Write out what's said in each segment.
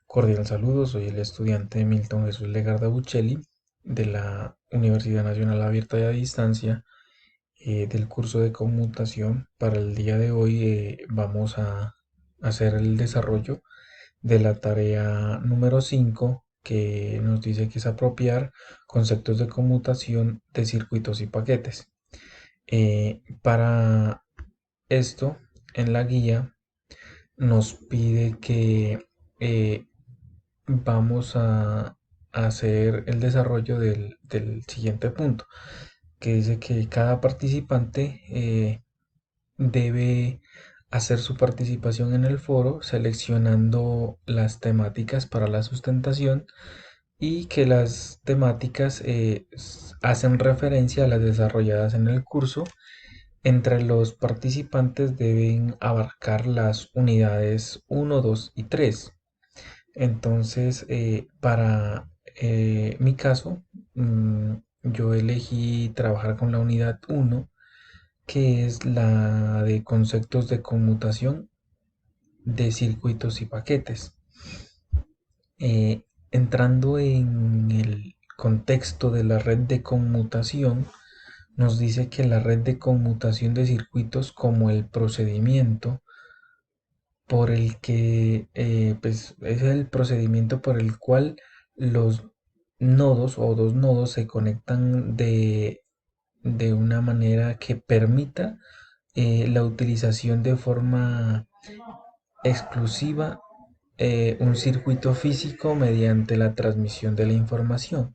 Cordial saludo, soy el estudiante Milton Jesús Legarda Buccelli de la Universidad Nacional Abierta y a Distancia del curso de conmutación. Para el día de hoy vamos a hacer el desarrollo de la tarea número 5 que nos dice que es apropiar conceptos de conmutación de circuitos y paquetes. Para esto, en la guía nos pide que eh, vamos a hacer el desarrollo del siguiente punto, que dice que cada participante debe hacer su participación en el foro seleccionando las temáticas para la sustentación y que las temáticas hacen referencia a las desarrolladas en el curso. Entre los participantes deben abarcar las unidades uno, 2 y 3. Entonces, para mi caso, yo elegí trabajar con la unidad uno, que es la de conceptos de conmutación de circuitos y paquetes. Entrando en el contexto de la red de conmutación, nos dice que la red de conmutación de circuitos como el procedimiento por el que pues es el procedimiento por el cual los nodos o dos nodos se conectan de una manera que permita la utilización de forma exclusiva un circuito físico mediante la transmisión de la información.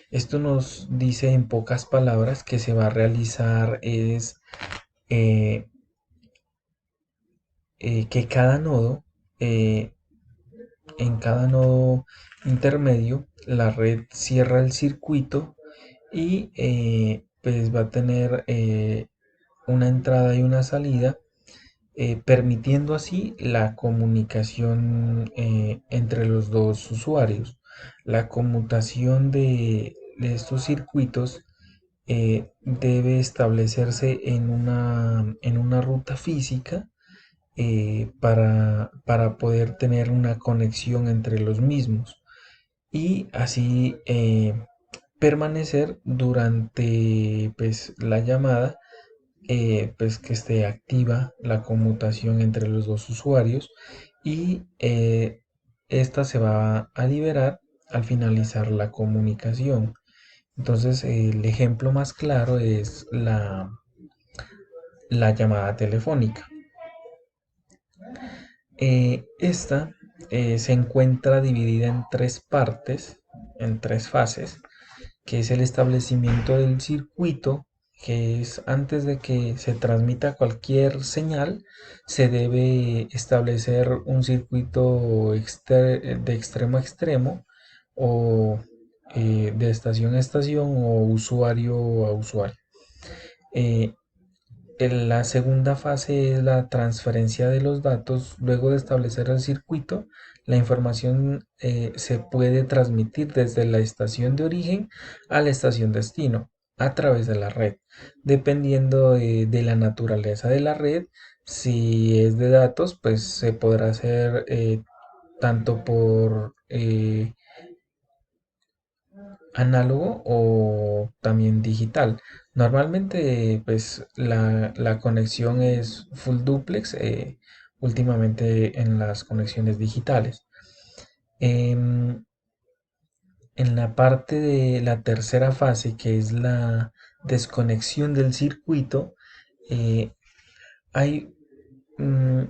Esto nos dice en pocas palabras que se va a realizar es eh, que cada nodo eh, en cada nodo intermedio, la red cierra el circuito y pues va a tener una entrada y una salida, permitiendo así la comunicación entre los dos usuarios. La conmutación de estos circuitos debe establecerse en una ruta física para poder tener una conexión entre los mismos y así permanecer durante pues, la llamada, pues que esté activa la conmutación entre los dos usuarios y esta se va a liberar al finalizar la comunicación. Entonces el ejemplo más claro es la llamada telefónica. Esta se encuentra dividida en tres partes, en tres fases, que es el establecimiento del circuito, que es antes de que se transmita cualquier señal, se debe establecer un circuito de extremo a extremo o de estación a estación o usuario a usuario. Eh, la segunda fase es la transferencia de los datos. Luego de establecer el circuito, la información se puede transmitir desde la estación de origen a la estación destino a través de la red, dependiendo de la naturaleza de la red. Si es de datos, pues se podrá hacer tanto por análogo o también digital. Normalmente, pues la conexión es full duplex, últimamente en las conexiones digitales. Em, en la parte de la tercera fase, que es la desconexión del circuito, eh, hay mm,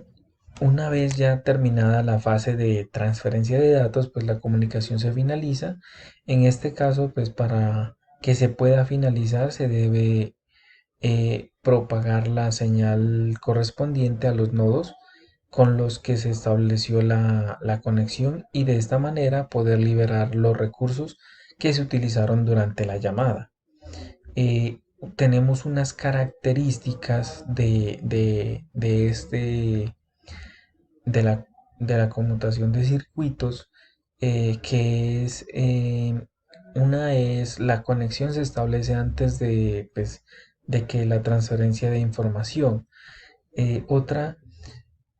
una vez ya terminada la fase de transferencia de datos, pues la comunicación se finaliza. En este caso, pues para que se pueda finalizar se debe propagar la señal correspondiente a los nodos con los que se estableció la conexión y de esta manera poder liberar los recursos que se utilizaron durante la llamada. Eh, Tenemos unas características de de la conmutación de circuitos, que es, una es la conexión se establece antes de, pues, de que la transferencia de información. Otra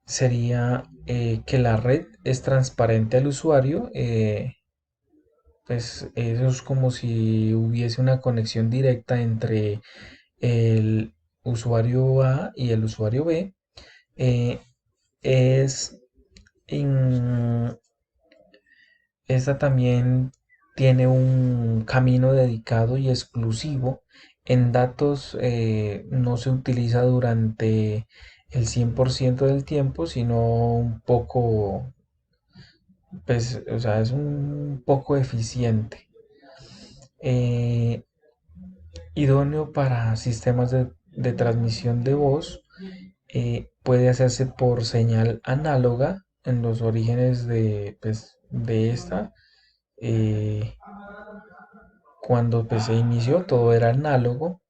sería que la red es transparente al usuario. Pues eso es como si hubiese una conexión directa entre el usuario A y el usuario B. Eh, es in- Esta también tiene un camino dedicado y exclusivo. En datos no se utiliza durante el 100% del tiempo, sino un poco, pues, o sea, es un poco eficiente. Eh, Idóneo para sistemas de transmisión de voz. Puede hacerse por señal análoga en los orígenes de, pues, de esta. eh, Cuando pues, se inició todo era análogo.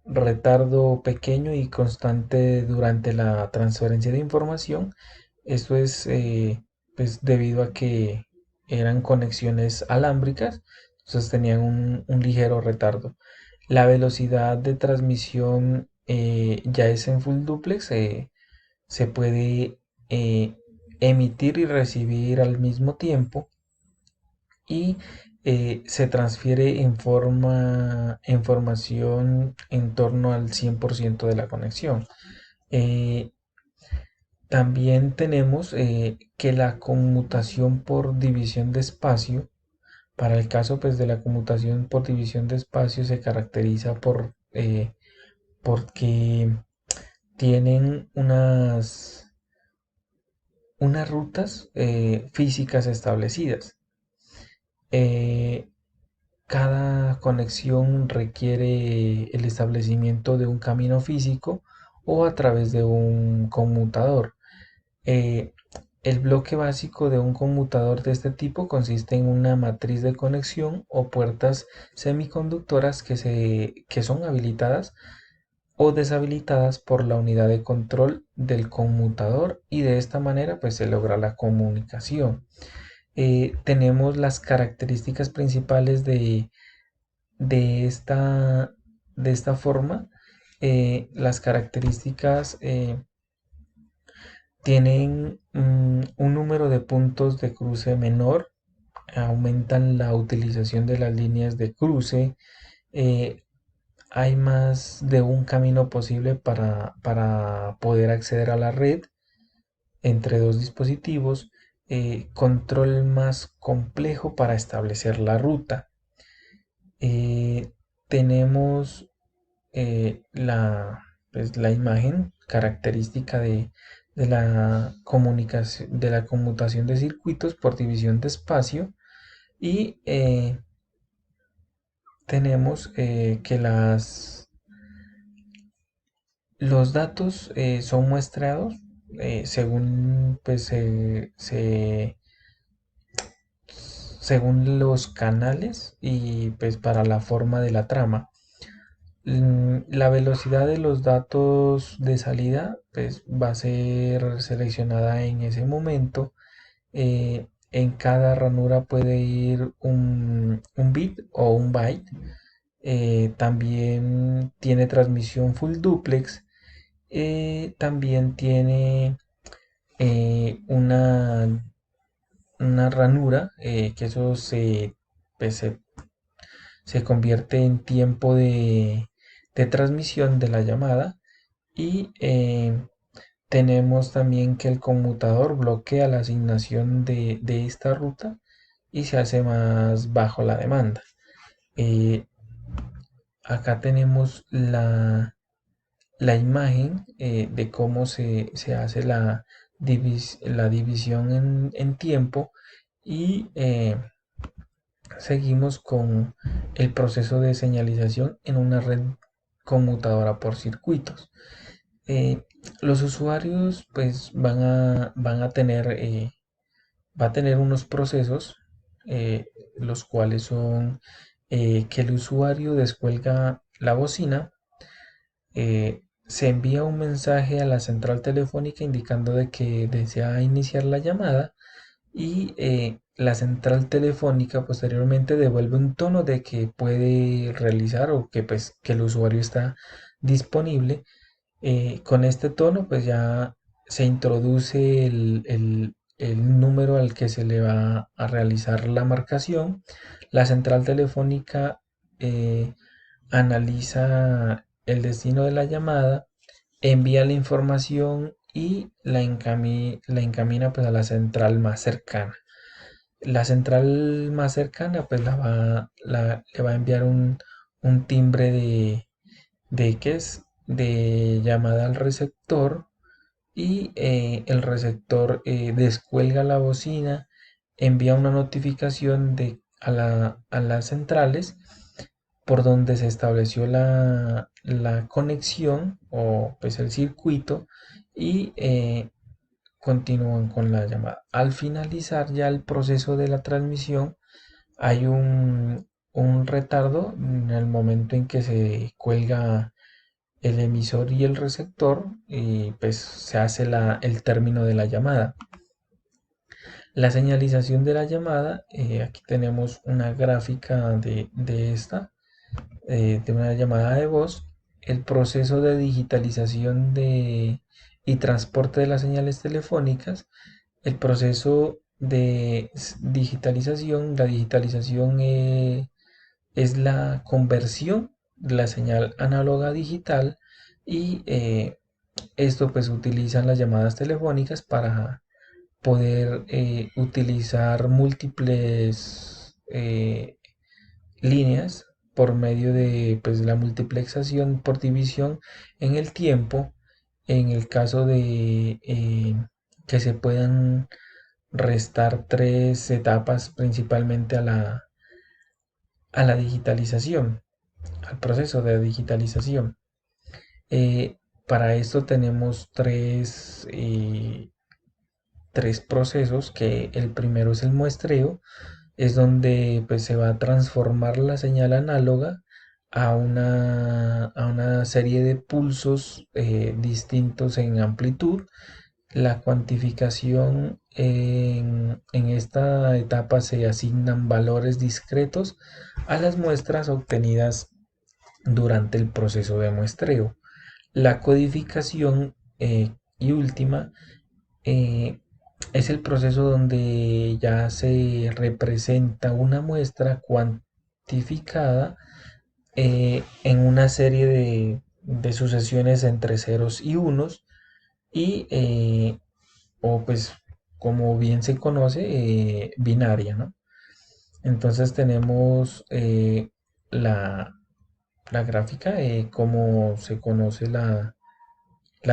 Retardo pequeño y constante durante la transferencia de información. Esto es pues debido a que eran conexiones alámbricas, entonces tenían un ligero retardo. La velocidad de transmisión ya es en full duplex. Se puede eh, emitir y recibir al mismo tiempo, y se transfiere información en torno al 100% de la conexión. Eh, También tenemos que la conmutación por división de espacio, para el caso pues, de la conmutación por división de espacio, se caracteriza porque tienen unas rutas físicas establecidas. Eh, Cada conexión requiere el establecimiento de un camino físico o a través de un conmutador. Eh, el bloque básico de un conmutador de este tipo consiste en una matriz de conexión o puertas semiconductoras que son habilitadas o deshabilitadas por la unidad de control del conmutador, y de esta manera pues se logra la comunicación. Tenemos las características principales de esta, de esta forma. Las características tienen un número de puntos de cruce menor, aumentan la utilización de las líneas de cruce. eh, Hay más de un camino posible para poder acceder a la red entre dos dispositivos. Control más complejo para establecer la ruta. Eh, Tenemos pues, la imagen característica de la comunicación, de la conmutación de circuitos por división de espacio. Y tenemos que los datos son muestreados según, pues, según los canales y pues para la forma de la trama. La velocidad de los datos de salida pues, va a ser seleccionada en ese momento. En cada ranura puede ir un bit o un byte. También tiene transmisión full duplex. También tiene una ranura, que eso pues, se convierte en tiempo de transmisión de la llamada. Y tenemos también que el conmutador bloquea la asignación de esta ruta y se hace más bajo la demanda. Eh, Acá tenemos la imagen de cómo se hace la división en tiempo. Y seguimos con el proceso de señalización en una red conmutadora por circuitos. Eh, los usuarios pues van a tener, va a tener unos procesos, los cuales son que el usuario descuelga la bocina. Se envía un mensaje a la central telefónica indicando de que desea iniciar la llamada, y la central telefónica posteriormente devuelve un tono de que puede realizar, o que pues que el usuario está disponible. Con este tono pues ya se introduce el número al que se le va a realizar la marcación. La central telefónica eh, analiza el destino de la llamada, envía la información y la encamina pues a la central más cercana. La central más cercana pues le va a enviar un timbre de ¿qué es? De llamada al receptor, y el receptor descuelga la bocina, envía una notificación a las centrales por donde se estableció la conexión o pues el circuito, y continúan con la llamada. Al finalizar ya el proceso de la transmisión hay un retardo en el momento en que se cuelga el emisor y el receptor, y pues se hace el término de la llamada. La señalización de la llamada, aquí tenemos una gráfica de esta, de una llamada de voz. El proceso de digitalización y transporte de las señales telefónicas. El proceso de digitalización, la digitalización es la conversión de la señal análoga a digital, y esto pues utilizan las llamadas telefónicas para poder utilizar múltiples líneas por medio de pues, la multiplexación por división en el tiempo, en el caso de que se puedan restar tres etapas principalmente a la digitalización, al proceso de digitalización. Para esto tenemos tres procesos, que el primero es el muestreo, es donde pues, se va a transformar la señal análoga a una serie de pulsos distintos en amplitud. La cuantificación en esta etapa se asignan valores discretos a las muestras obtenidas durante el proceso de muestreo. La codificación y última eh, es el proceso donde ya se representa una muestra cuantificada en una serie de sucesiones entre ceros y unos, y o pues como bien se conoce, binaria, ¿no? Entonces tenemos la, la gráfica, como se conoce la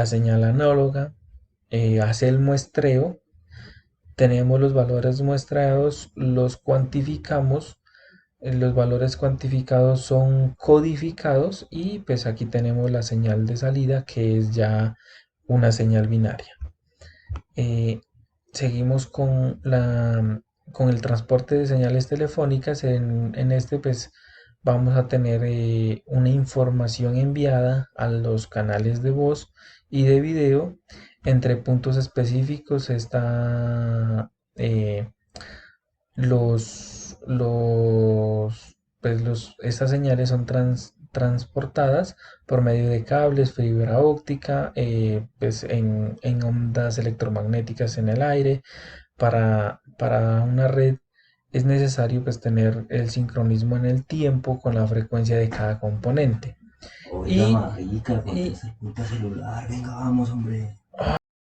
señal análoga, hace el muestreo, tenemos los valores muestreados, los cuantificamos, los valores cuantificados son codificados, y pues aquí tenemos la señal de salida, que es ya una señal binaria. Eh, Seguimos con el transporte de señales telefónicas. En este pues vamos a tener una información enviada a los canales de voz y de video. Entre puntos específicos está estas señales son transportadas por medio de cables, fibra óptica, pues en ondas electromagnéticas en el aire. Para una red es necesario pues tener el sincronismo en el tiempo con la frecuencia de cada componente. Oiga, Y, marica, y contesta el puta celular. Venga, vamos, hombre.